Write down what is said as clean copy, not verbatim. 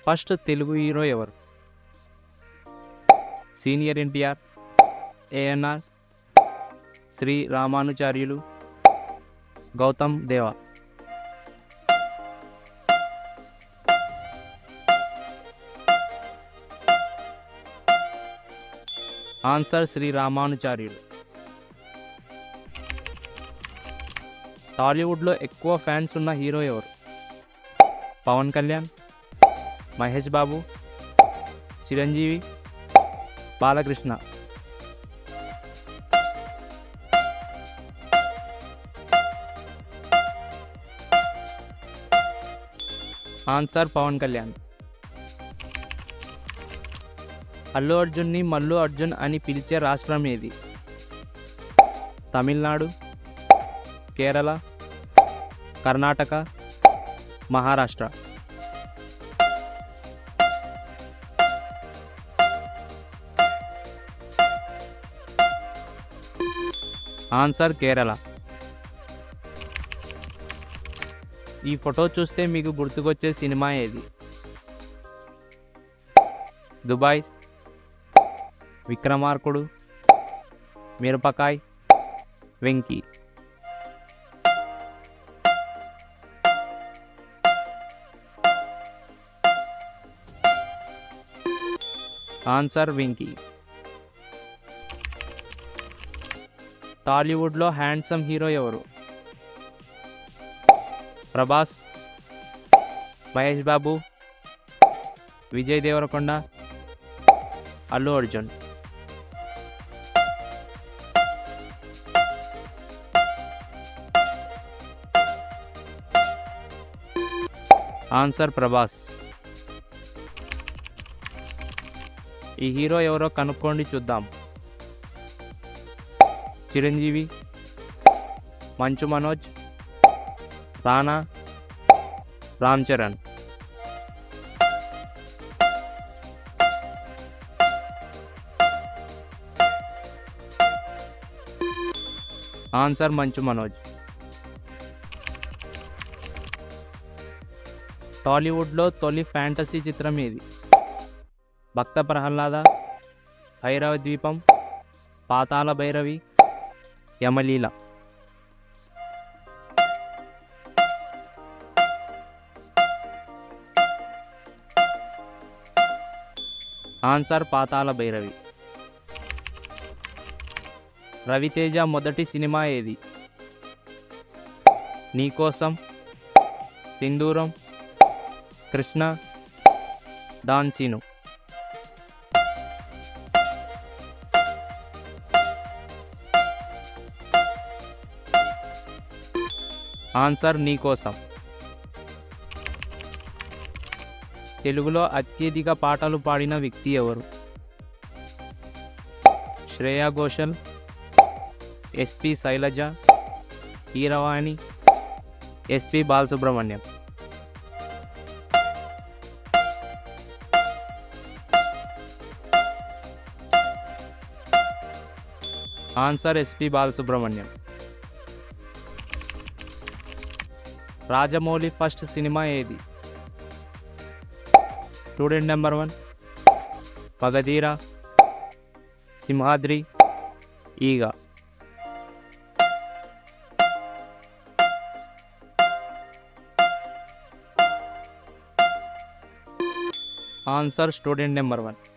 First Telugu hero ఎవరు? Senior NTR, ANR, Shri రామానుచార్యులు, Gautam దేవ. Answer Shri రామానుచార్యులు. టాలీవుడ్లో ఎక్కువ ఫ్యాన్స్ ఉన్న హీరో ఎవరు? పవన్ కళ్యాణ్, మహేష్ బాబు, చిరంజీవి, బాలకృష్ణ. ఆన్సర్ పవన్ కళ్యాణ్. అల్లు అర్జున్ని మల్లు అర్జున్ అని పిలిచే రాష్ట్రం ఏది? తమిళనాడు, కేరళ, కర్ణాటక, మహారాష్ట్ర. ఆన్సర్ కేరళ. ఈ ఫోటో చూస్తే మీకు గుర్తుకొచ్చే సినిమా ఏది? దుబాయ్, విక్రమార్కుడు, మిరపకాయ్, వెంకీ. ఆన్సర్ వెంకీ. టాలీవుడ్లో హ్యాండ్సమ్ హీరో ఎవరు? ప్రభాస్, మహేష్ బాబు, విజయ్ దేవరకొండ, అల్లు అర్జున్. ఆన్సర్ ప్రభాస్. ఈ హీరో ఎవరో కనుక్కోండి చూద్దాం. చిరంజీవి, మంచు మనోజ్, రానా, రామ్ చరణ్. ఆన్సర్ మంచు మనోజ్. టాలీవుడ్లో తొలి ఫ్యాంటసీ చిత్రం ఏది? భక్త ప్రహ్లాద, భైరవ ద్వీపం, పాతాళ భైరవి, యమలీల. ఆన్సర్ పాతాళ భైరవి. రవితేజ మొదటి సినిమా ఏది? నీకోసం, సింధూరం, కృష్ణ, డాన్ సీను. ఆన్సర్ నీకోసం. తెలుగులో అత్యధిక పాటలు పాడిన వ్యక్తి ఎవరు? Shreya Ghoshal, SP Sailaja, Keeravani, SP Balasubrahmanyam. Answer SP Balasubrahmanyam. Rajamouli first cinema ఏది? Student number 1, Magadheera, Simhadri, Eega. Answer student number 1.